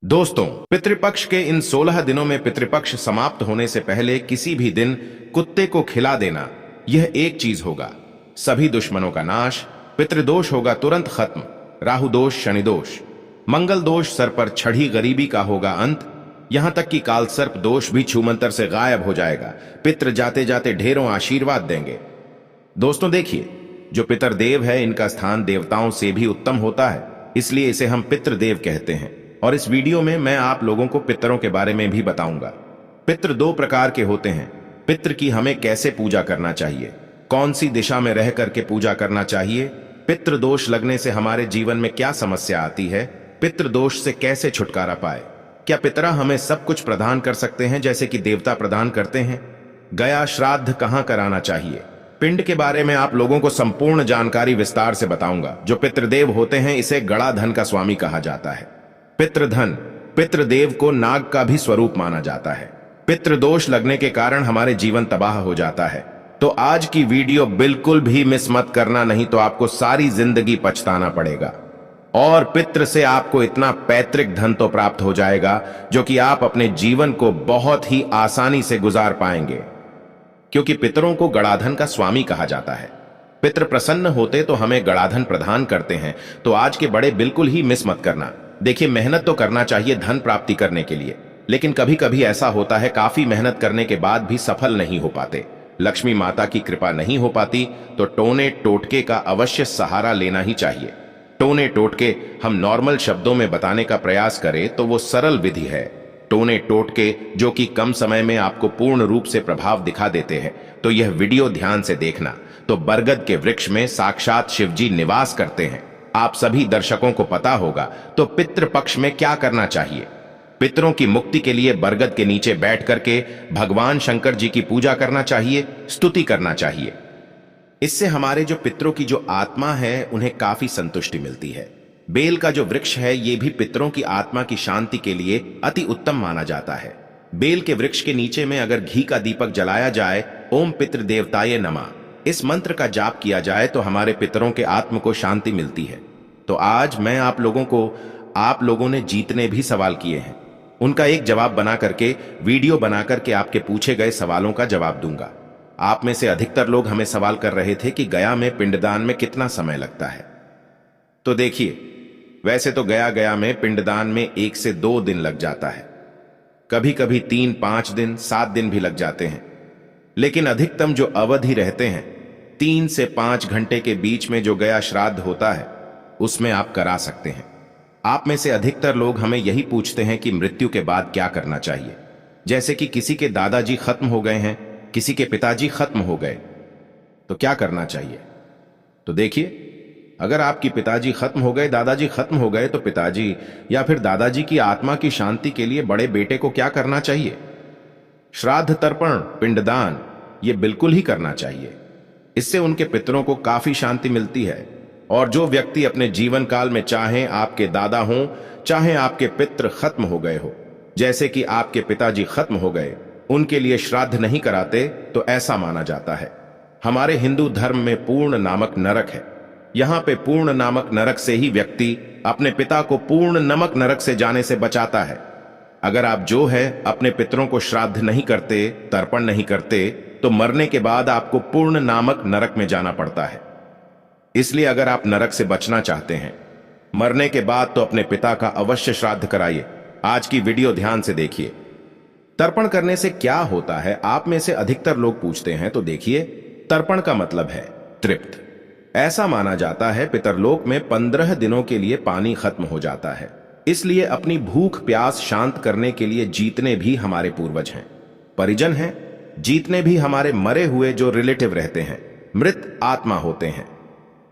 दोस्तों, पितृपक्ष के इन 16 दिनों में पितृपक्ष समाप्त होने से पहले किसी भी दिन कुत्ते को खिला देना, यह एक चीज होगा। सभी दुश्मनों का नाश, पितृदोष होगा तुरंत खत्म, राहु दोष, शनि दोष, मंगल दोष, सर पर छड़ी गरीबी का होगा अंत, यहां तक कि काल सर्प दोष भी छूमंतर से गायब हो जाएगा। पितृ जाते जाते ढेरों आशीर्वाद देंगे। दोस्तों देखिए, जो पितरदेव है इनका स्थान देवताओं से भी उत्तम होता है, इसलिए इसे हम पितृदेव कहते हैं। और इस वीडियो में मैं आप लोगों को पितरों के बारे में भी बताऊंगा। पितृ दो प्रकार के होते हैं। पितृ की हमें कैसे पूजा करना चाहिए, कौन सी दिशा में रह करके पूजा करना चाहिए, पितृ दोष लगने से हमारे जीवन में क्या समस्या आती है, पितृ दोष से कैसे छुटकारा पाए, क्या पितरा हमें सब कुछ प्रदान कर सकते हैं जैसे कि देवता प्रदान करते हैं, गया श्राद्ध कहां कराना चाहिए, पिंड के बारे में आप लोगों को संपूर्ण जानकारी विस्तार से बताऊंगा। जो पितृदेव होते हैं इसे गड़ा धन का स्वामी कहा जाता है। पितृधन, पितृदेव को नाग का भी स्वरूप माना जाता है। पितृदोष लगने के कारण हमारे जीवन तबाह हो जाता है। तो आज की वीडियो बिल्कुल भी मिस मत करना, नहीं तो आपको सारी जिंदगी पछताना पड़ेगा। और पितृ से आपको इतना पैतृक धन तो प्राप्त हो जाएगा जो कि आप अपने जीवन को बहुत ही आसानी से गुजार पाएंगे, क्योंकि पितरों को गड़ाधन का स्वामी कहा जाता है। पितृ प्रसन्न होते तो हमें गड़ाधन प्रदान करते हैं। तो आज के बड़े बिल्कुल ही मिस मत करना। देखिए, मेहनत तो करना चाहिए धन प्राप्ति करने के लिए, लेकिन कभी कभी ऐसा होता है काफी मेहनत करने के बाद भी सफल नहीं हो पाते, लक्ष्मी माता की कृपा नहीं हो पाती, तो टोने टोटके का अवश्य सहारा लेना ही चाहिए। टोने टोटके हम नॉर्मल शब्दों में बताने का प्रयास करें तो वो सरल विधि है। टोने टोटके जो कि कम समय में आपको पूर्ण रूप से प्रभाव दिखा देते हैं। तो यह वीडियो ध्यान से देखना। तो बरगद के वृक्ष में साक्षात शिवजी निवास करते हैं, आप सभी दर्शकों को पता होगा। तो पितृ पक्ष में क्या करना चाहिए? पितरों की मुक्ति के लिए बरगद के नीचे बैठ करके भगवान शंकर जी की पूजा करना चाहिए, स्तुति करना चाहिए। इससे हमारे जो पितरों की जो आत्मा है उन्हें काफी संतुष्टि मिलती है। बेल का जो वृक्ष है ये भी पितरों की आत्मा की शांति के लिए अति उत्तम माना जाता है। बेल के वृक्ष के नीचे में अगर घी का दीपक जलाया जाए, ओम पितृ देवताय नमः, इस मंत्र का जाप किया जाए तो हमारे पितरों के आत्म को शांति मिलती है। तो आज मैं आप लोगों ने जीतने भी सवाल किए हैं, उनका एक जवाब बना करके वीडियो बना करके आपके पूछे गए सवालों का जवाब दूंगा। आप में से अधिकतर लोग हमें सवाल कर रहे थे कि गया में पिंडदान में कितना समय लगता है। तो देखिए, वैसे तो गया में पिंडदान में 1 से 2 दिन लग जाता है, कभी कभी 3, 5 दिन, 7 दिन भी लग जाते हैं, लेकिन अधिकतम जो अवधि रहते हैं 3 से 5 घंटे के बीच में जो गया श्राद्ध होता है उसमें आप करा सकते हैं। आप में से अधिकतर लोग हमें यही पूछते हैं कि मृत्यु के बाद क्या करना चाहिए। जैसे कि किसी के दादाजी खत्म हो गए हैं, किसी के पिताजी खत्म हो गए, तो क्या करना चाहिए? तो देखिए, अगर आपकी पिताजी खत्म हो गए, दादाजी खत्म हो गए, तो पिताजी या फिर दादाजी की आत्मा की शांति के लिए बड़े बेटे को क्या करना चाहिए? श्राद्ध तर्पण, पिंडदान, ये बिल्कुल ही करना चाहिए। इससे उनके पितरों को काफी शांति मिलती है। और जो व्यक्ति अपने जीवन काल में चाहे आपके दादा हों, चाहे आपके पितृ खत्म हो गए हो, जैसे कि आपके पिताजी खत्म हो गए, उनके लिए श्राद्ध नहीं कराते, तो ऐसा माना जाता है। हमारे हिंदू धर्म में पूर्ण नामक नरक है। यहां पे पूर्ण नामक नरक से ही व्यक्ति अपने पिता को पूर्ण नमक नरक से जाने से बचाता है। अगर आप जो है अपने पितरों को श्राद्ध नहीं करते, तर्पण नहीं करते, तो मरने के बाद आपको पूर्ण नामक नरक में जाना पड़ता है। इसलिए अगर आप नरक से बचना चाहते हैं मरने के बाद, तो अपने पिता का अवश्य श्राद्ध कराइए। आज की वीडियो ध्यान से देखिए। तर्पण करने से क्या होता है, आप में से अधिकतर लोग पूछते हैं। तो देखिए, तर्पण का मतलब है तृप्त। ऐसा माना जाता है पितरलोक में 15 दिनों के लिए पानी खत्म हो जाता है, इसलिए अपनी भूख प्यास शांत करने के लिए जीतने भी हमारे पूर्वज हैं, परिजन हैं, जीतने भी हमारे मरे हुए जो रिलेटिव रहते हैं, मृत आत्मा होते हैं,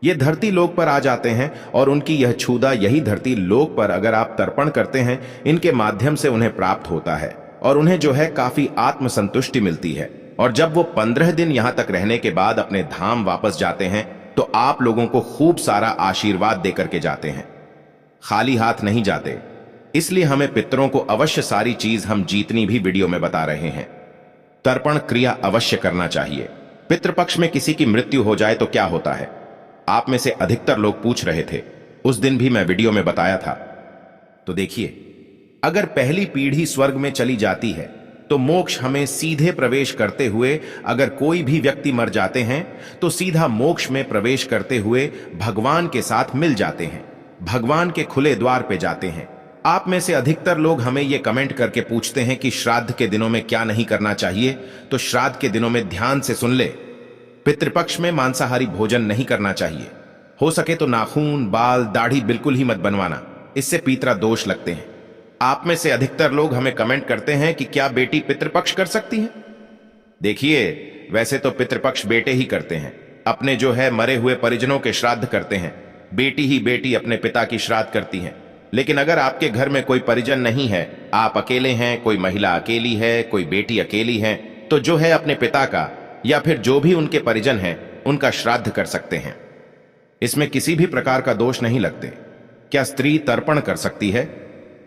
ये धरती लोक पर आ जाते हैं। और उनकी यह छूदा यही धरती लोक पर अगर आप तर्पण करते हैं, इनके माध्यम से उन्हें प्राप्त होता है और उन्हें जो है काफी आत्म संतुष्टि मिलती है। और जब वो 15 दिन यहां तक रहने के बाद अपने धाम वापस जाते हैं, तो आप लोगों को खूब सारा आशीर्वाद देकर के जाते हैं, खाली हाथ नहीं जाते। इसलिए हमें पितरों को अवश्य सारी चीज हम जीतनी भी वीडियो में बता रहे हैं। तर्पण क्रिया अवश्य करना चाहिए। पितृपक्ष में किसी की मृत्यु हो जाए तो क्या होता है, आप में से अधिकतर लोग पूछ रहे थे। उस दिन भी मैं वीडियो में बताया था। तो देखिए, अगर पहली पीढ़ी स्वर्ग में चली जाती है तो मोक्ष हमें सीधे प्रवेश करते हुए, अगर कोई भी व्यक्ति मर जाते हैं तो सीधा मोक्ष में प्रवेश करते हुए भगवान के साथ मिल जाते हैं, भगवान के खुले द्वार पे जाते हैं। आप में से अधिकतर लोग हमें यह कमेंट करके पूछते हैं कि श्राद्ध के दिनों में क्या नहीं करना चाहिए। तो श्राद्ध के दिनों में ध्यान से सुन ले। पितृपक्ष में मांसाहारी भोजन नहीं करना चाहिए। हो सके तो नाखून, बाल, दाढ़ी बिल्कुल ही मत बनवाना, इससे पितरा दोष लगते हैं। आप में से अधिकतर लोग हमें कमेंट करते हैं कि क्या बेटी पितृपक्ष कर सकती है। देखिए, वैसे तो पितृपक्ष बेटे ही करते हैं, अपने जो है मरे हुए परिजनों के श्राद्ध करते हैं। बेटी अपने पिता की श्राद्ध करती हैं। लेकिन अगर आपके घर में कोई परिजन नहीं है, आप अकेले हैं, कोई महिला अकेली है, कोई बेटी अकेली है, तो जो है अपने पिता का या फिर जो भी उनके परिजन हैं उनका श्राद्ध कर सकते हैं। इसमें किसी भी प्रकार का दोष नहीं लगते। क्या स्त्री तर्पण कर सकती है?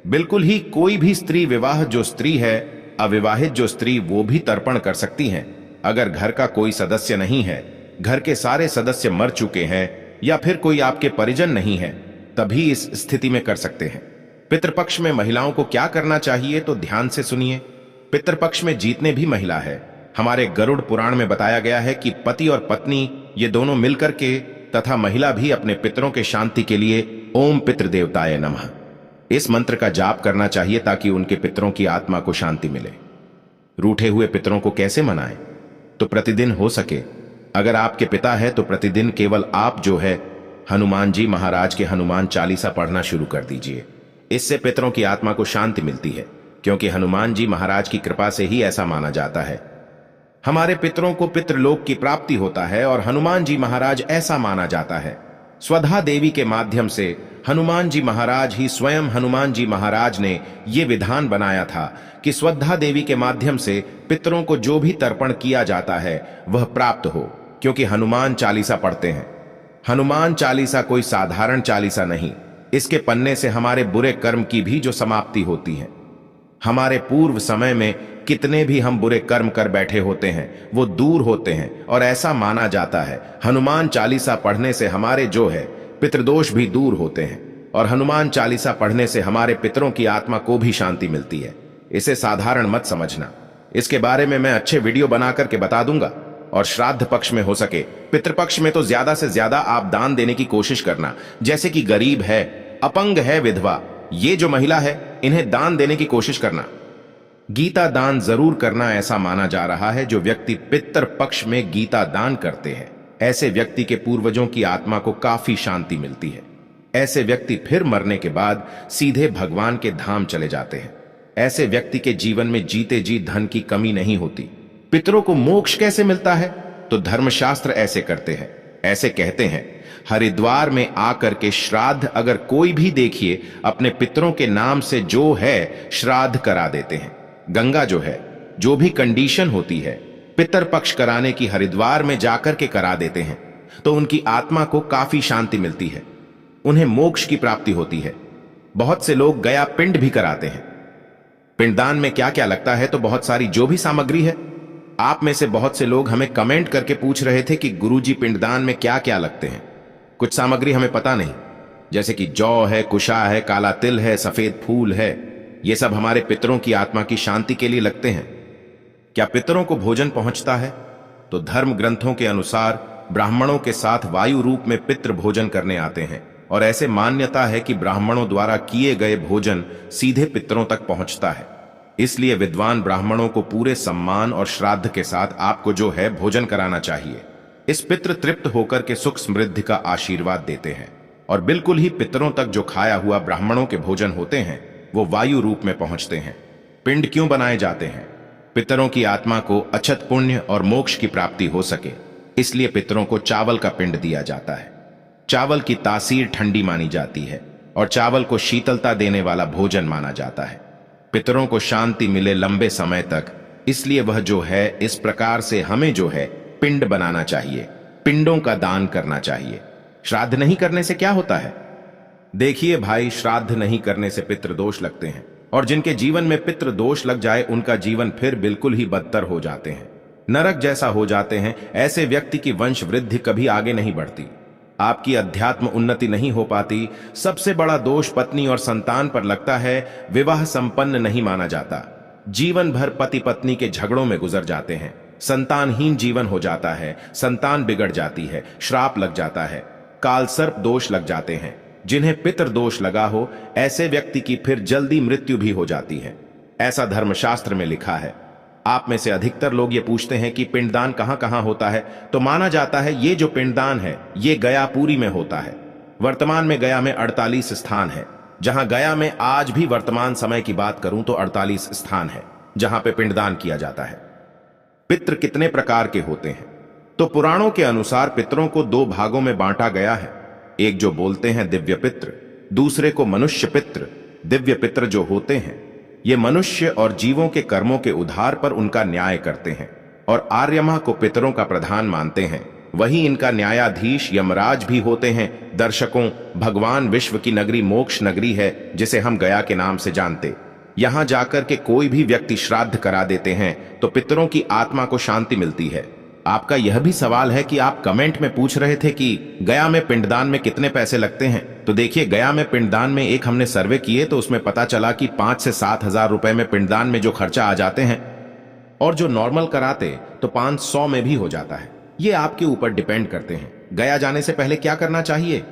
बिल्कुल ही, कोई भी स्त्री, विवाह जो स्त्री है, अविवाहित जो स्त्री, वो भी तर्पण कर सकती हैं। अगर घर का कोई सदस्य नहीं है, घर के सारे सदस्य मर चुके हैं या फिर कोई आपके परिजन नहीं है, तभी इस स्थिति में कर सकते हैं। पितृपक्ष में महिलाओं को क्या करना चाहिए तो ध्यान से सुनिए। पितृपक्ष में जितने भी महिला है, हमारे गरुड़ पुराण में बताया गया है कि पति और पत्नी ये दोनों मिलकर के तथा महिला भी अपने पितरों के शांति के लिए ओम पितृदेवताय नमः इस मंत्र का जाप करना चाहिए ताकि उनके पितरों की आत्मा को शांति मिले। रूठे हुए पितरों को कैसे मनाएं? तो प्रतिदिन हो सके, अगर आपके पिता है तो प्रतिदिन केवल आप जो है हनुमान जी महाराज के हनुमान चालीसा पढ़ना शुरू कर दीजिए। इससे पितरों की आत्मा को शांति मिलती है, क्योंकि हनुमान जी महाराज की कृपा से ही ऐसा माना जाता है। हमारे पितरों को पितृलोक की प्राप्ति होता है और हनुमान जी महाराज ऐसा माना जाता है। स्वधा देवी के माध्यम से हनुमान जी महाराज ही स्वयं हनुमान जी महाराज ने यह विधान बनाया था कि स्वधा देवी के माध्यम से पितरों को जो भी तर्पण किया जाता है वह प्राप्त हो, क्योंकि हनुमान चालीसा पढ़ते हैं। हनुमान चालीसा कोई साधारण चालीसा नहीं, इसके पन्ने से हमारे बुरे कर्म की भी जो समाप्ति होती है। हमारे पूर्व समय में कितने भी हम बुरे कर्म कर बैठे होते हैं वो दूर होते हैं, और ऐसा माना जाता है हनुमान चालीसा पढ़ने से हमारे जो है पितृदोष भी दूर होते हैं, और हनुमान चालीसा पढ़ने से हमारे पितरों की आत्मा को भी शांति मिलती है। इसे साधारण मत समझना। इसके बारे में मैं अच्छे वीडियो बना करके बता दूंगा। और श्राद्ध पक्ष में हो सके, पितृपक्ष में तो ज्यादा से ज्यादा आप दान देने की कोशिश करना। जैसे कि गरीब है, अपंग है, विधवा, ये जो महिला है, इन्हें दान देने की कोशिश करना। गीता दान जरूर करना ऐसा माना जा रहा है। जो व्यक्ति पितृ पक्ष में गीता दान करते हैं, ऐसे व्यक्ति के पूर्वजों की आत्मा को काफी शांति मिलती है। ऐसे व्यक्ति फिर मरने के बाद सीधे भगवान के धाम चले जाते हैं। ऐसे व्यक्ति के जीवन में जीते जी धन की कमी नहीं होती। पितरों को मोक्ष कैसे मिलता है? तो धर्मशास्त्र ऐसे करते हैं, ऐसे कहते हैं, हरिद्वार में आकर के श्राद्ध अगर कोई भी देखिए अपने पितरों के नाम से जो है श्राद्ध करा देते हैं। गंगा जो है, जो भी कंडीशन होती है पितर पक्ष कराने की, हरिद्वार में जाकर के करा देते हैं, तो उनकी आत्मा को काफी शांति मिलती है, उन्हें मोक्ष की प्राप्ति होती है। बहुत से लोग गया पिंड भी कराते हैं। पिंडदान में क्या क्या लगता है? तो बहुत सारी जो भी सामग्री है। आप में से बहुत से लोग हमें कमेंट करके पूछ रहे थे कि गुरुजी पिंडदान में क्या क्या लगते हैं। कुछ सामग्री हमें पता नहीं, जैसे कि जौ है, कुशा है, काला तिल है, सफेद फूल है। ये सब हमारे पितरों की आत्मा की शांति के लिए लगते हैं। क्या पितरों को भोजन पहुंचता है? तो धर्म ग्रंथों के अनुसार ब्राह्मणों के साथ वायु रूप में पितृ भोजन करने आते हैं, और ऐसे मान्यता है कि ब्राह्मणों द्वारा किए गए भोजन सीधे पितरों तक पहुंचता है। इसलिए विद्वान ब्राह्मणों को पूरे सम्मान और श्राद्ध के साथ आपको जो है भोजन कराना चाहिए। इस पितृ तृप्त होकर के सुख समृद्धि का आशीर्वाद देते हैं, और बिल्कुल ही पितरों तक जो खाया हुआ ब्राह्मणों के भोजन होते हैं वो वायु रूप में पहुंचते हैं। पिंड क्यों बनाए जाते हैं? पितरों की आत्मा को अक्षत पुण्य और मोक्ष की प्राप्ति हो सके, इसलिए पितरों को चावल का पिंड दिया जाता है। चावल की तासीर ठंडी मानी जाती है, और चावल को शीतलता देने वाला भोजन माना जाता है। पितरों को शांति मिले लंबे समय तक, इसलिए वह जो है इस प्रकार से हमें जो है पिंड बनाना चाहिए, पिंडों का दान करना चाहिए। श्राद्ध नहीं करने से क्या होता है? देखिए भाई, श्राद्ध नहीं करने से पितृदोष लगते हैं, और जिनके जीवन में पितृदोष लग जाए उनका जीवन फिर बिल्कुल ही बदतर हो जाते हैं, नरक जैसा हो जाते हैं। ऐसे व्यक्ति की वंश वृद्धि कभी आगे नहीं बढ़ती। आपकी अध्यात्म उन्नति नहीं हो पाती। सबसे बड़ा दोष पत्नी और संतान पर लगता है, विवाह संपन्न नहीं माना जाता। जीवन भर पति पत्नी के झगड़ों में गुजर जाते हैं, संतानहीन जीवन हो जाता है, संतान बिगड़ जाती है, श्राप लग जाता है, कालसर्प दोष लग जाते हैं। जिन्हें पितृ दोष लगा हो, ऐसे व्यक्ति की फिर जल्दी मृत्यु भी हो जाती है। ऐसा धर्मशास्त्र में लिखा है। आप में से अधिकतर लोग ये पूछते हैं कि पिंडदान कहां कहां होता है, तो माना जाता है ये जो पिंडदान है ये गयापुरी में होता है। वर्तमान में गया में 48 स्थान है, जहां गया में आज भी वर्तमान समय की बात करूं तो 48 स्थान है जहां पे पिंडदान किया जाता है। पितृ कितने प्रकार के होते हैं? तो पुराणों के अनुसार पितरों को 2 भागों में बांटा गया है। एक जो बोलते हैं दिव्य पितृ, दूसरे को मनुष्य पितृ। दिव्य पितृ जो होते हैं ये मनुष्य और जीवों के कर्मों के उधार पर उनका न्याय करते हैं और आर्यमा को पितरों का प्रधान मानते हैं। वही इनका न्यायाधीश यमराज भी होते हैं। दर्शकों, भगवान विश्व की नगरी मोक्ष नगरी है, जिसे हम गया के नाम से जानते। यहां जाकर के कोई भी व्यक्ति श्राद्ध करा देते हैं तो पितरों की आत्मा को शांति मिलती है। आपका यह भी सवाल है कि आप कमेंट में पूछ रहे थे कि गया में पिंडदान में कितने पैसे लगते हैं। तो देखिए, गया में पिंडदान में एक हमने सर्वे किए तो उसमें पता चला कि 5 से 7 हजार रुपए में पिंडदान में जो खर्चा आ जाते हैं, और जो नॉर्मल कराते तो 500 में भी हो जाता है। ये आपके ऊपर डिपेंड करते हैं। गया जाने से पहले क्या करना चाहिए?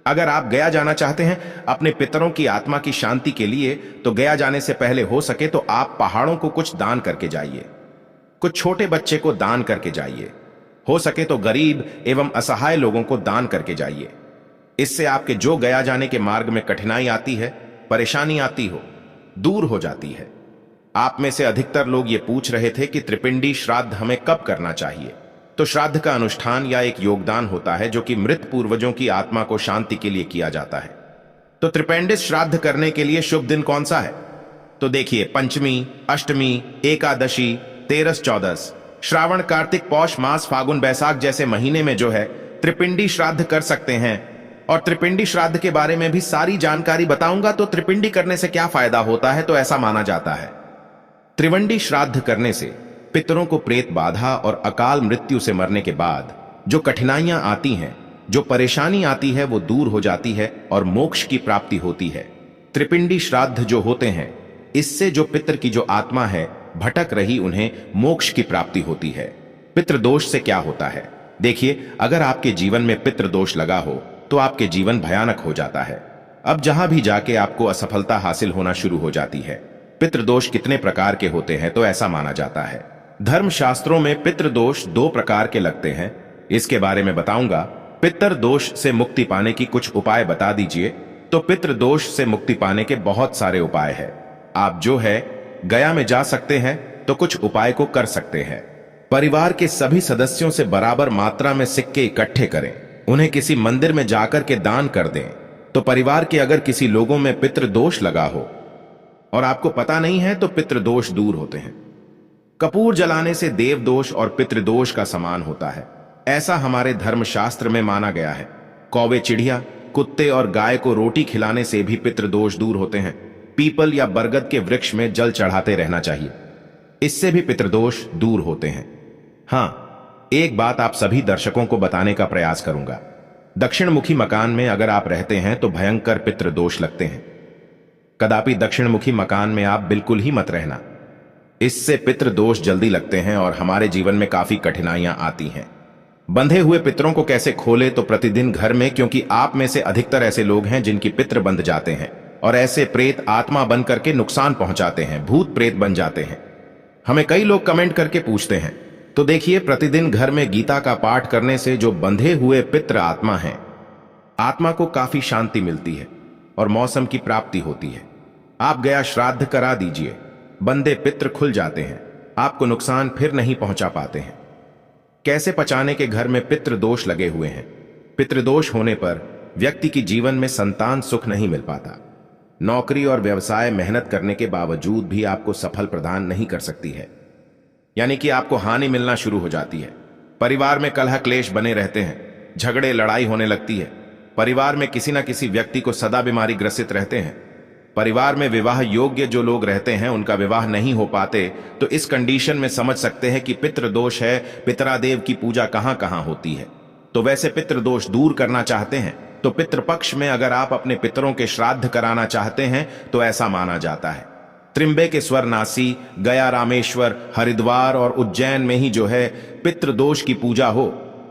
अगर आप गया जाना चाहते हैं अपने पितरों की आत्मा की शांति के लिए, तो गया जाने से पहले हो सके तो आप पहाड़ों को कुछ दान करके जाइए। कुछ छोटे बच्चे को दान करके जाइए। हो सके तो गरीब एवं असहाय लोगों को दान करके जाइए। इससे आपके जो गया जाने के मार्ग में कठिनाई आती है, परेशानी आती हो, दूर हो जाती है। आप में से अधिकतर लोग ये पूछ रहे थे कि त्रिपिंडी श्राद्ध हमें कब करना चाहिए। तो श्राद्ध का अनुष्ठान या एक योगदान होता है जो कि मृत पूर्वजों की आत्मा को शांति के लिए किया जाता है। तो त्रिपिंडी श्राद्ध करने के लिए शुभ दिन कौन सा है? तो देखिए, पंचमी, अष्टमी, एकादशी, 13, 14, श्रावण, कार्तिक, पौष मास, फागुन, बैसाख जैसे महीने में जो है त्रिपिंडी श्राद्ध कर सकते हैं। और त्रिपिंडी श्राद्ध के बारे में भी सारी जानकारी बताऊंगा। तो त्रिपिंडी करने से क्या फायदा होता है, तो ऐसा माना जाता है त्रिवंडी श्राद्ध करने से पितरों को प्रेत बाधा और अकाल मृत्यु से मरने के बाद जो कठिनाइयां आती हैं, जो परेशानी आती है, वो दूर हो जाती है और मोक्ष की प्राप्ति होती है। त्रिपिंडी श्राद्ध जो होते हैं, इससे जो पितर की जो आत्मा है भटक रही, उन्हें मोक्ष की प्राप्ति होती है। पितृ दोष से क्या होता है? देखिए, अगर आपके जीवन में पितृ दोष लगा हो तो आपके जीवन भयानक हो जाता है। अब जहां भी जाके आपको असफलता हासिल होना शुरू हो जाती है। पितृदोष कितने प्रकार के होते हैं, तो ऐसा माना जाता है धर्मशास्त्रों में पितृदोष 2 प्रकार के लगते हैं। इसके बारे में बताऊंगा। पितृ दोष से मुक्ति पाने की कुछ उपाय बता दीजिए। तो पितृदोष से मुक्ति पाने के बहुत सारे उपाय हैं। आप जो है गया में जा सकते हैं तो कुछ उपाय को कर सकते हैं। परिवार के सभी सदस्यों से बराबर मात्रा में सिक्के इकट्ठे करें, उन्हें किसी मंदिर में जाकर के दान कर दें। तो परिवार के अगर किसी लोगों में पितृ दोष लगा हो और आपको पता नहीं है, तो पितृ दोष दूर होते हैं। कपूर जलाने से देव दोष और पितृ दोष का समान होता है, ऐसा हमारे धर्मशास्त्र में माना गया है। कौवे, चिड़िया, कुत्ते और गाय को रोटी खिलाने से भी पितृ दोष दूर होते हैं। पीपल या बरगद के वृक्ष में जल चढ़ाते रहना चाहिए, इससे भी पितृदोष दूर होते हैं। हां, एक बात आप सभी दर्शकों को बताने का प्रयास करूंगा। दक्षिण मुखी मकान में अगर आप रहते हैं तो भयंकर पितृदोष लगते हैं। कदापि दक्षिण मुखी मकान में आप बिल्कुल ही मत रहना, इससे पितृदोष जल्दी लगते हैं और हमारे जीवन में काफी कठिनाइयां आती हैं। बंधे हुए पितरों को कैसे खोले? तो प्रतिदिन घर में, क्योंकि आप में से अधिकतर ऐसे लोग हैं जिनकी पितृ बंध जाते हैं और ऐसे प्रेत आत्मा बन करके नुकसान पहुंचाते हैं, भूत प्रेत बन जाते हैं। हमें कई लोग कमेंट करके पूछते हैं। तो देखिए, प्रतिदिन घर में गीता का पाठ करने से जो बंधे हुए पितृ आत्मा है, आत्मा को काफी शांति मिलती है और मौसम की प्राप्ति होती है। आप गया श्राद्ध करा दीजिए, बंधे पितृ खुल जाते हैं, आपको नुकसान फिर नहीं पहुंचा पाते हैं। कैसे पचाने के घर में पितृ दोष लगे हुए हैं? पितृदोष होने पर व्यक्ति की जीवन में संतान सुख नहीं मिल पाता। नौकरी और व्यवसाय मेहनत करने के बावजूद भी आपको सफल प्रदान नहीं कर सकती है, यानी कि आपको हानि मिलना शुरू हो जाती है। परिवार में कलह क्लेश बने रहते हैं, झगड़े लड़ाई होने लगती है। परिवार में किसी न किसी व्यक्ति को सदा बीमारी ग्रसित रहते हैं। परिवार में विवाह योग्य जो लोग रहते हैं उनका विवाह नहीं हो पाते। तो इस कंडीशन में समझ सकते हैं कि पितृ दोष है। पितरादेव की पूजा कहां कहां होती है। तो वैसे पितृदोष दूर करना चाहते हैं तो पितृपक्ष में अगर आप अपने पितरों के श्राद्ध कराना चाहते हैं तो ऐसा माना जाता है। त्रिंबकेश्वर, नासी, गया, रामेश्वर, हरिद्वार और उज्जैन में ही जो है पितृदोष की पूजा हो,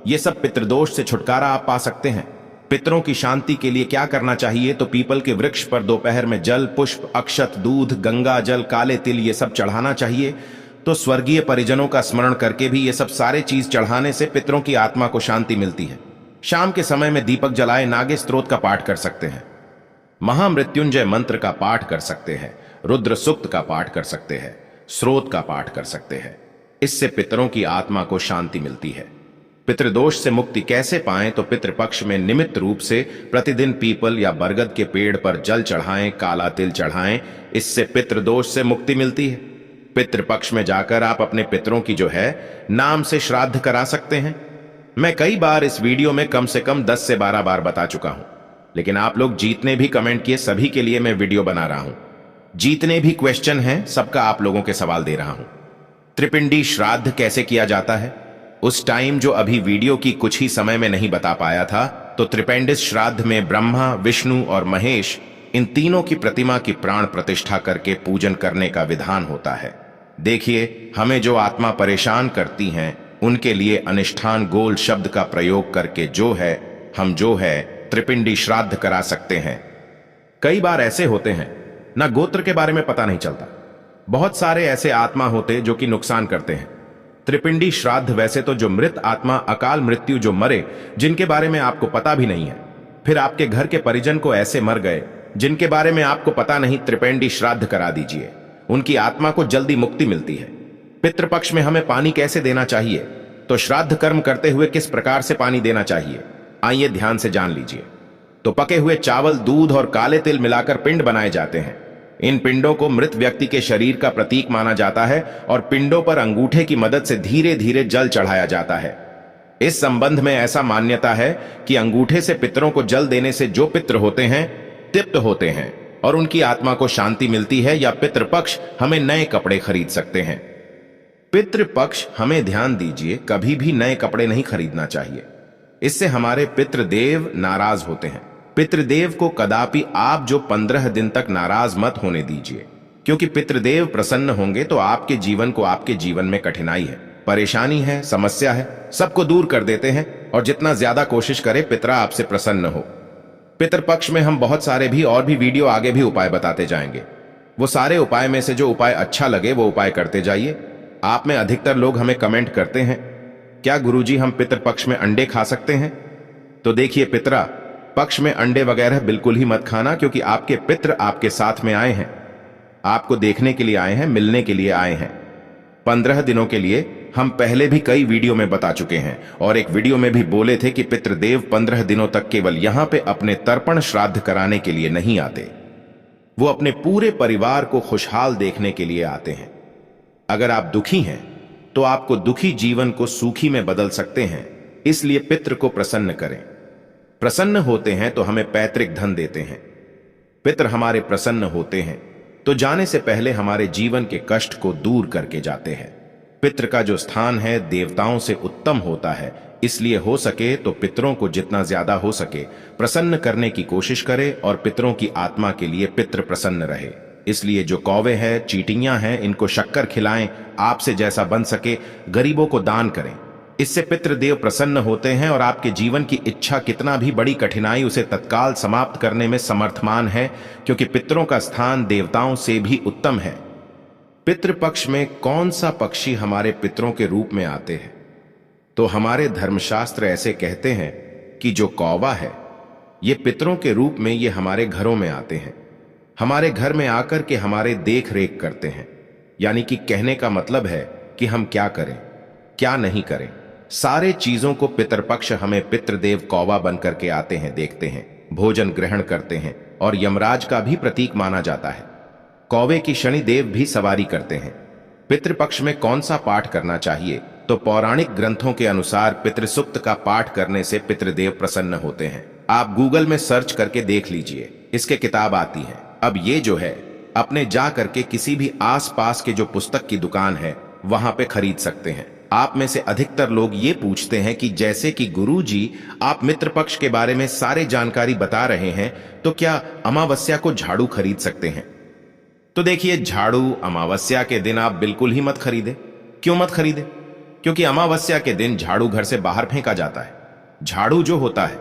ये सब पितृदोष से छुटकारा आप पा सकते हैं। पितरों की शांति के लिए क्या करना चाहिए, तो पीपल के वृक्ष पर दोपहर में जल, पुष्प, अक्षत, दूध, गंगा जल, काले तिल ये सब चढ़ाना चाहिए। तो स्वर्गीय परिजनों का स्मरण करके भी ये सब सारे चीज चढ़ाने से पितरों की आत्मा को शांति मिलती है। शाम के समय में दीपक जलाए नागे स्तोत्र का पाठ कर सकते हैं, महामृत्युंजय मंत्र का पाठ कर सकते हैं, रुद्र सूक्त का पाठ कर सकते हैं, स्रोत का पाठ कर सकते हैं। इससे पितरों की आत्मा को शांति मिलती है। पितृदोष से मुक्ति कैसे पाएं, तो पितृपक्ष में निमित्त रूप से प्रतिदिन पीपल या बरगद के पेड़ पर जल चढ़ाएं, काला तिल चढ़ाएं, इससे पितृदोष से मुक्ति मिलती है। पितृपक्ष में जाकर आप अपने पितरों की जो है नाम से श्राद्ध करा सकते हैं। मैं कई बार इस वीडियो में कम से कम 10 से 12 बार बता चुका हूं, लेकिन आप लोग जितने भी कमेंट किए सभी के लिए मैं वीडियो बना रहा हूं। जितने भी क्वेश्चन हैं सबका आप लोगों के सवाल दे रहा हूं। त्रिपिंडी श्राद्ध कैसे किया जाता है, उस टाइम जो अभी वीडियो की कुछ ही समय में नहीं बता पाया था, तो त्रिपेंडिस श्राद्ध में ब्रह्मा, विष्णु और महेश इन तीनों की प्रतिमा की प्राण प्रतिष्ठा करके पूजन करने का विधान होता है। देखिए, हमें जो आत्मा परेशान करती हैं उनके लिए अनिष्ठान गोल शब्द का प्रयोग करके हम जो है त्रिपिंडी श्राद्ध करा सकते हैं। कई बार ऐसे होते हैं ना, गोत्र के बारे में पता नहीं चलता, बहुत सारे ऐसे आत्मा होते जो कि नुकसान करते हैं। त्रिपिंडी श्राद्ध वैसे तो जो मृत आत्मा अकाल मृत्यु जो मरे, जिनके बारे में आपको पता भी नहीं है, फिर आपके घर के परिजन को ऐसे मर गए जिनके बारे में आपको पता नहीं, त्रिपिंडी श्राद्ध करा दीजिए, उनकी आत्मा को जल्दी मुक्ति मिलती है। पितृपक्ष में हमें पानी कैसे देना चाहिए, तो श्राद्ध कर्म करते हुए किस प्रकार से पानी देना चाहिए, आइए ध्यान से जान लीजिए। तो पके हुए चावल, दूध और काले तिल मिलाकर पिंड बनाए जाते हैं। इन पिंडों को मृत व्यक्ति के शरीर का प्रतीक माना जाता है और पिंडों पर अंगूठे की मदद से धीरे धीरे जल चढ़ाया जाता है। इस संबंध में ऐसा मान्यता है कि अंगूठे से पितरों को जल देने से जो पितर होते हैं तृप्त होते हैं और उनकी आत्मा को शांति मिलती है। या पितृपक्ष हमें नए कपड़े खरीद सकते हैं। पितृपक्ष हमें ध्यान दीजिए, कभी भी नए कपड़े नहीं खरीदना चाहिए, इससे हमारे पितृदेव नाराज होते हैं। पितृदेव को कदापि आप जो 15 दिन तक नाराज मत होने दीजिए, क्योंकि पितृदेव प्रसन्न होंगे तो आपके जीवन में कठिनाई है, परेशानी है, समस्या है, सबको दूर कर देते हैं और जितना ज्यादा कोशिश करे पितरा आपसे प्रसन्न हो। पितृपक्ष में हम बहुत सारे भी और भी वीडियो आगे भी उपाय बताते जाएंगे। वो सारे उपाय में से जो उपाय अच्छा लगे वो उपाय करते जाइए। आप में अधिकतर लोग हमें कमेंट करते हैं, क्या गुरुजी हम पितृपक्ष में अंडे खा सकते हैं? तो देखिए, पितरा पक्ष में अंडे वगैरह बिल्कुल ही मत खाना, क्योंकि आपके पितृ आपके साथ में आए हैं, आपको देखने के लिए आए हैं, मिलने के लिए आए हैं। 15 दिनों के लिए हम पहले भी कई वीडियो में बता चुके हैं और एक वीडियो में भी बोले थे कि पितृदेव 15 दिनों तक केवल यहां पे अपने तर्पण श्राद्ध कराने के लिए नहीं आते, वो अपने पूरे परिवार को खुशहाल देखने के लिए आते हैं। अगर आप दुखी हैं तो आपको दुखी जीवन को सुखी में बदल सकते हैं, इसलिए पितृ को प्रसन्न करें। प्रसन्न होते हैं तो हमें पैतृक धन देते हैं। पितृ हमारे प्रसन्न होते हैं तो जाने से पहले हमारे जीवन के कष्ट को दूर करके जाते हैं। पितृ का जो स्थान है देवताओं से उत्तम होता है, इसलिए हो सके तो पितरों को जितना ज्यादा हो सके प्रसन्न करने की कोशिश करें और पितरों की आत्मा के लिए पितृ प्रसन्न रहे। इसलिए जो कौवे हैं, चींटियां हैं, इनको शक्कर खिलाएं, आपसे जैसा बन सके गरीबों को दान करें। इससे पितृदेव प्रसन्न होते हैं और आपके जीवन की इच्छा कितना भी बड़ी कठिनाई उसे तत्काल समाप्त करने में समर्थमान है, क्योंकि पितरों का स्थान देवताओं से भी उत्तम है। पितृपक्ष में कौन सा पक्षी हमारे पितरों के रूप में आते हैं? तो हमारे धर्मशास्त्र ऐसे कहते हैं कि जो कौवा है ये पितरों के रूप में ये हमारे घरों में आते हैं, हमारे घर में आकर के हमारे देख रेख करते हैं। यानी कि कहने का मतलब है कि हम क्या करें क्या नहीं करें, सारे चीजों को पितृपक्ष हमें पितृदेव कौवा बन करके आते हैं, देखते हैं, भोजन ग्रहण करते हैं और यमराज का भी प्रतीक माना जाता है। कौवे की शनिदेव भी सवारी करते हैं। पितृपक्ष में कौन सा पाठ करना चाहिए? तो पौराणिक ग्रंथों के अनुसार पितृसूक्त का पाठ करने से पितृदेव प्रसन्न होते हैं। आप गूगल में सर्च करके देख लीजिए, इसके किताब आती है। अब ये जो है अपने जा करके किसी भी आसपास के जो पुस्तक की दुकान है वहां पे खरीद सकते हैं। आप में से अधिकतर लोग ये पूछते हैं कि जैसे कि गुरुजी आप मित्र पक्ष के बारे में सारे जानकारी बता रहे हैं, तो क्या अमावस्या को झाड़ू खरीद सकते हैं? तो देखिए, झाड़ू अमावस्या के दिन आप बिल्कुल ही मत खरीदे। क्यों मत खरीदे? क्योंकि अमावस्या के दिन झाड़ू घर से बाहर फेंका जाता है। झाड़ू जो होता है,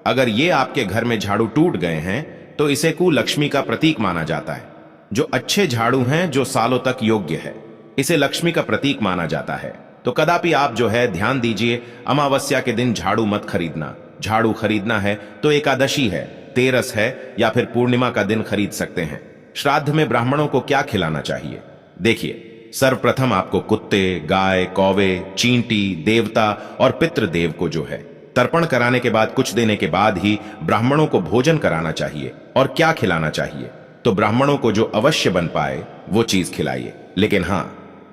अगर ये आपके घर में झाड़ू टूट गए हैं तो इसे कुलक्ष्मी का प्रतीक माना जाता है। जो अच्छे झाड़ू हैं, जो सालों तक योग्य है, इसे लक्ष्मी का प्रतीक माना जाता है। तो कदापि आप जो है ध्यान दीजिए, अमावस्या के दिन झाड़ू मत खरीदना। झाड़ू खरीदना है तो एकादशी है, तेरस है या फिर पूर्णिमा का दिन खरीद सकते हैं। श्राद्ध में ब्राह्मणों को क्या खिलाना चाहिए? देखिए, सर्वप्रथम आपको कुत्ते, गाय, कौवे, चींटी, देवता और पितृदेव को जो है तर्पण कराने के बाद कुछ देने के बाद ही ब्राह्मणों को भोजन कराना चाहिए। और क्या खिलाना चाहिए? तो ब्राह्मणों को जो अवश्य बन पाए वो चीज खिलाइए। लेकिन हां,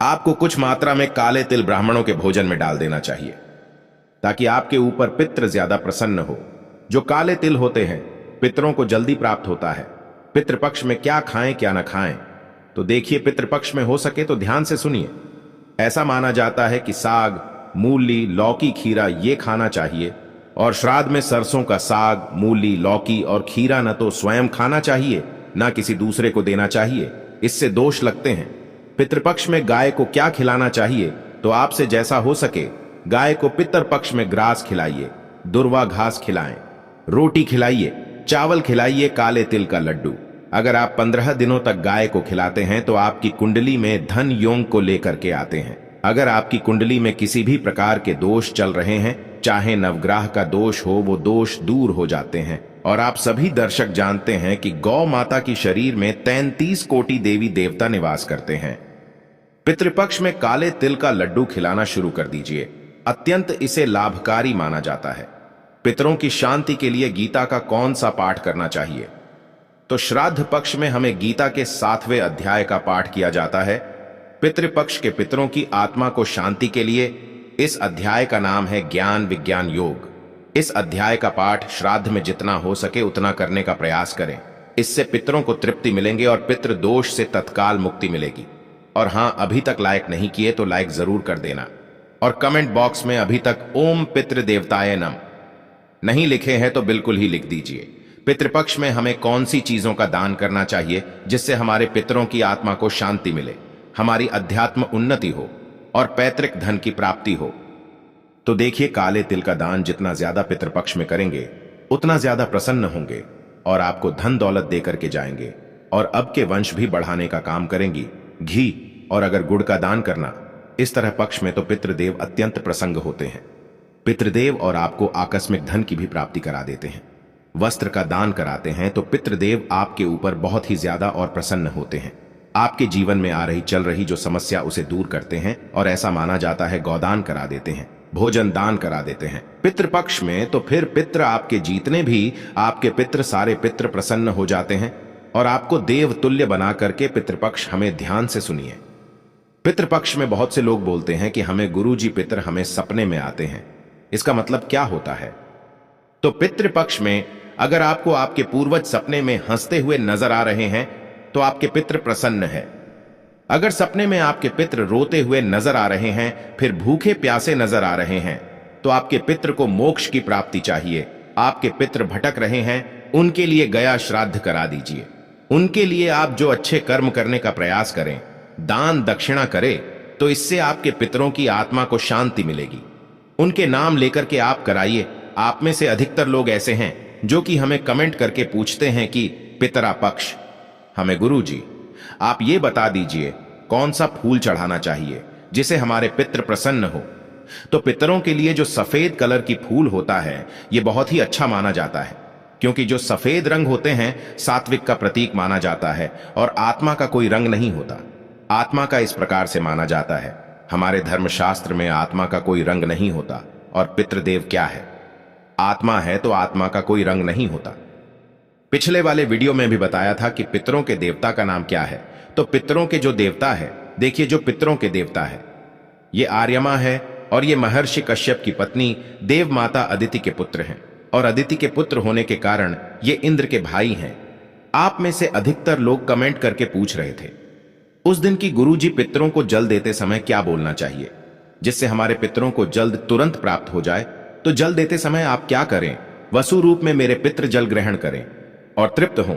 आपको कुछ मात्रा में काले तिल ब्राह्मणों के भोजन में डाल देना चाहिए, ताकि आपके ऊपर पितृ ज्यादा प्रसन्न हो। जो काले तिल होते हैं, पितरों को जल्दी प्राप्त होता है। पितृपक्ष में क्या खाएं क्या ना खाएं, तो देखिए, पितृपक्ष में हो सके तो ध्यान से सुनिए। ऐसा माना जाता है कि साग, मूली, लौकी, खीरा ये खाना चाहिए। और श्राद्ध में सरसों का साग, मूली, लौकी और खीरा न तो स्वयं खाना चाहिए, ना किसी दूसरे को देना चाहिए, इससे दोष लगते हैं। पितृपक्ष में गाय को क्या खिलाना चाहिए? तो आपसे जैसा हो सके गाय को पितृपक्ष में ग्रास खिलाइए, दुर्वा घास खिलाएं, रोटी खिलाइए, चावल खिलाइए, काले तिल का लड्डू। अगर आप 15 दिनों तक गाय को खिलाते हैं तो आपकी कुंडली में धन योग को लेकर के आते हैं। अगर आपकी कुंडली में किसी भी प्रकार के दोष चल रहे हैं, चाहे नवग्रह का दोष हो, वो दोष दूर हो जाते हैं। और आप सभी दर्शक जानते हैं कि गौ माता की शरीर में 33 कोटि देवी देवता निवास करते हैं। पितृपक्ष में काले तिल का लड्डू खिलाना शुरू कर दीजिए। अत्यंत इसे लाभकारी माना जाता है। पितरों की शांति के लिए गीता का कौन सा पाठ करना चाहिए? तो श्राद्ध पक्ष में हमें गीता के 7वें अध्याय का पाठ किया जाता है। पितृपक्ष के पितरों की आत्मा को शांति के लिए इस अध्याय का नाम है ज्ञान विज्ञान योग। इस अध्याय का पाठ श्राद्ध में जितना हो सके उतना करने का प्रयास करें। इससे पितरों को तृप्ति मिलेंगे और पितृ दोष से तत्काल मुक्ति मिलेगी। और हां, अभी तक लाइक नहीं किए तो लाइक जरूर कर देना। और कमेंट बॉक्स में अभी तक ओम पितृ देवताय नम नहीं लिखे हैं तो बिल्कुल ही लिख दीजिए। पितृपक्ष में हमें कौन सी चीजों का दान करना चाहिए जिससे हमारे पितरों की आत्मा को शांति मिले, हमारी अध्यात्म उन्नति हो और पैतृक धन की प्राप्ति हो? तो देखिए, काले तिल का दान जितना ज्यादा पितृपक्ष में करेंगे उतना ज्यादा प्रसन्न होंगे और आपको धन दौलत देकर के जाएंगे और अब के वंश भी बढ़ाने का काम करेंगी। घी और अगर गुड़ का दान करना इस तरह पक्ष में तो पितृदेव अत्यंत प्रसन्न होते हैं। पितृदेव और आपको आकस्मिक धन की भी प्राप्ति करा देते हैं। वस्त्र का दान कराते हैं तो पितृदेव आपके ऊपर बहुत ही ज्यादा और प्रसन्न होते हैं। आपके जीवन में आ रही चल रही जो समस्या उसे दूर करते हैं और ऐसा माना जाता है गौदान करा देते हैं, भोजन दान करा देते हैं। पितृपक्ष में तो फिर पितृ आपके जीतने भी आपके पितृ सारे पितृ प्रसन्न हो जाते हैं और आपको देव तुल्य बना करके पितृपक्ष हमें ध्यान से सुनिए। पितृपक्ष में बहुत से लोग बोलते हैं कि हमें गुरुजी पितृ हमें सपने में आते हैं। इसका मतलब क्या होता है? तो पितृपक्ष में अगर आपको आपके पूर्वज सपने में हंसते हुए नजर आ रहे हैं तो आपके पितृ प्रसन्न है। अगर सपने में आपके पितृ रोते हुए नजर आ रहे हैं, फिर भूखे प्यासे नजर आ रहे हैं, तो आपके पितृ को मोक्ष की प्राप्ति चाहिए। आपके पितृ भटक रहे हैं, उनके लिए गया श्राद्ध करा दीजिए। उनके लिए आप जो अच्छे कर्म करने का प्रयास करें, दान दक्षिणा करें, तो इससे आपके पितरों की आत्मा को शांति मिलेगी। उनके नाम लेकर के आप कराइए। आप में से अधिकतर लोग ऐसे हैं जो कि हमें कमेंट करके पूछते हैं कि पितरा पक्ष हमें गुरुजी आप ये बता दीजिए कौन सा फूल चढ़ाना चाहिए जिसे हमारे पितृ प्रसन्न हो। तो पितरों के लिए जो सफेद कलर की फूल होता है ये बहुत ही अच्छा माना जाता है, क्योंकि जो सफेद रंग होते हैं सात्विक का प्रतीक माना जाता है और आत्मा का कोई रंग नहीं होता। आत्मा का इस प्रकार से माना जाता है, हमारे धर्मशास्त्र में आत्मा का कोई रंग नहीं होता। और पितृदेव क्या है? आत्मा है, तो आत्मा का कोई रंग नहीं होता। पिछले वाले वीडियो में भी बताया था कि पितरों के देवता का नाम क्या है। तो पितरों के जो देवता है, देखिए जो पितरों के देवता है ये आर्यमा है और ये महर्षि कश्यप की पत्नी देव माता अदिति के पुत्र हैं। और अदिति के पुत्र होने के कारण ये इंद्र के भाई हैं। आप में से अधिकतर लोग कमेंट करके पूछ रहे थे उस दिन की गुरुजी पितरों को जल देते समय क्या बोलना चाहिए। जिससे हमारे पितरों को जल्द तुरंत प्राप्त हो जाए, तो जल देते समय आप क्या करें? वसु रूप में मेरे पितृ जल ग्रहण करें और तृप्त हों।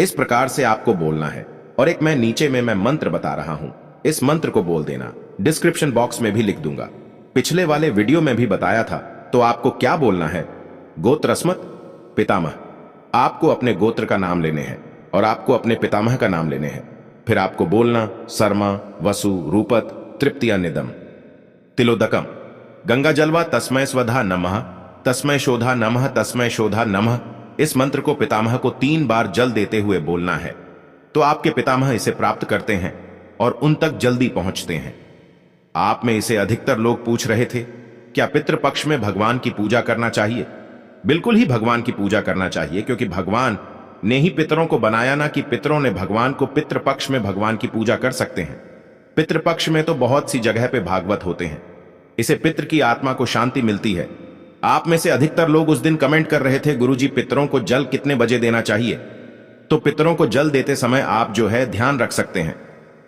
इस प्रकार से आपको बोलना है। और एक मैं नीचे में मैं मंत्र बता रहा हूं, इस मंत्र को बोल देना। डिस्क्रिप्शन बॉक्स में भी लिख दूंगा। पिछले वाले वीडियो में भी बताया था। तो आपको क्या बोलना है? गोत्रस्मत पितामह। आपको अपने गोत्र का नाम लेने हैं और आपको अपने पितामह का नाम लेने हैं। फिर आपको बोलना शर्मा, वसु, रूपत, तृप्तिया निदम, तिलोदकम, गंगा जलवा तस्मय स्वधा नमः, तस्मय शोधा नमः, तस्मय शोधा नमः। इस मंत्र को पितामह को 3 बार जल देते हुए बोलना है। तो आपके पितामह इसे प्राप्त करते हैं और उन तक जल्दी पहुंचते हैं। आप में इसे अधिकतर लोग पूछ रहे थे, क्या पितृपक्ष में भगवान की पूजा करना चाहिए? बिल्कुल ही भगवान की पूजा करना चाहिए, क्योंकि भगवान ने ही पितरों को बनाया, ना कि पितरों ने भगवान को। पितृपक्ष में भगवान की पूजा कर सकते हैं। पितृपक्ष में तो बहुत सी जगह पे भागवत होते हैं। इसे पितृ की आत्मा को शांति मिलती है। आप में से अधिकतर लोग उस दिन कमेंट कर रहे थे, गुरुजी पितरों को जल कितने बजे देना चाहिए? तो पितरों को जल देते समय आप जो है ध्यान रख सकते हैं।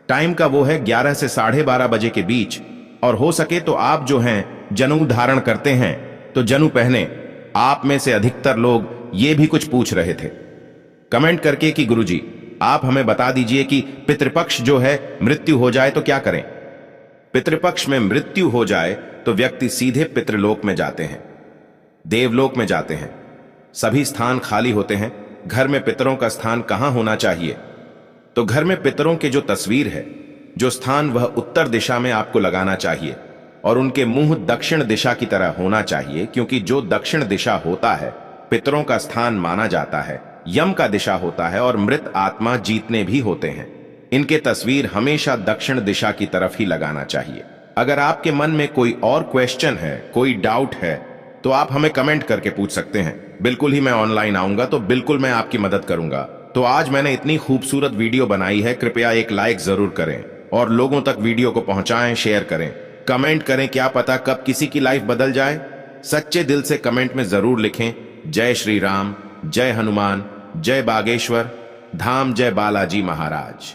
टाइम का वो है 11 से 12:30 बजे के बीच। और हो सके तो आप जो हैं जनेऊ धारण करते हैं तो जनेऊ पहने। आप में से अधिकतर लोग ये भी कुछ पूछ रहे थे कमेंट करके कि गुरुजी आप हमें बता दीजिए कि पितृपक्ष जो है मृत्यु हो जाए तो क्या करें? पितृपक्ष में मृत्यु हो जाए तो व्यक्ति सीधे पितृलोक में जाते हैं, देवलोक में जाते हैं। सभी स्थान खाली होते हैं। घर में पितरों का स्थान कहां होना चाहिए? तो घर में पितरों के जो तस्वीर है, जो स्थान, वह उत्तर दिशा में आपको लगाना चाहिए और उनके मुंह दक्षिण दिशा की तरह होना चाहिए, क्योंकि जो दक्षिण दिशा होता है पितरों का स्थान माना जाता है। यम का दिशा होता है और मृत आत्मा जीतने भी होते हैं। इनके तस्वीर हमेशा दक्षिण दिशा की तरफ ही लगाना चाहिए। अगर आपके मन में कोई और क्वेश्चन है, कोई डाउट है, तो आप हमें कमेंट करके पूछ सकते हैं। बिल्कुल ही मैं ऑनलाइन आऊंगा तो बिल्कुल मैं आपकी मदद करूंगा। तो आज मैंने इतनी खूबसूरत वीडियो बनाई है, कृपया एक लाइक जरूर करें और लोगों तक वीडियो को पहुंचाएं, शेयर करें, कमेंट करें। क्या पता कब किसी की लाइफ बदल जाए। सच्चे दिल से कमेंट में जरूर लिखें, जय श्री राम, जय हनुमान, जय बागेश्वर धाम, जय बालाजी महाराज।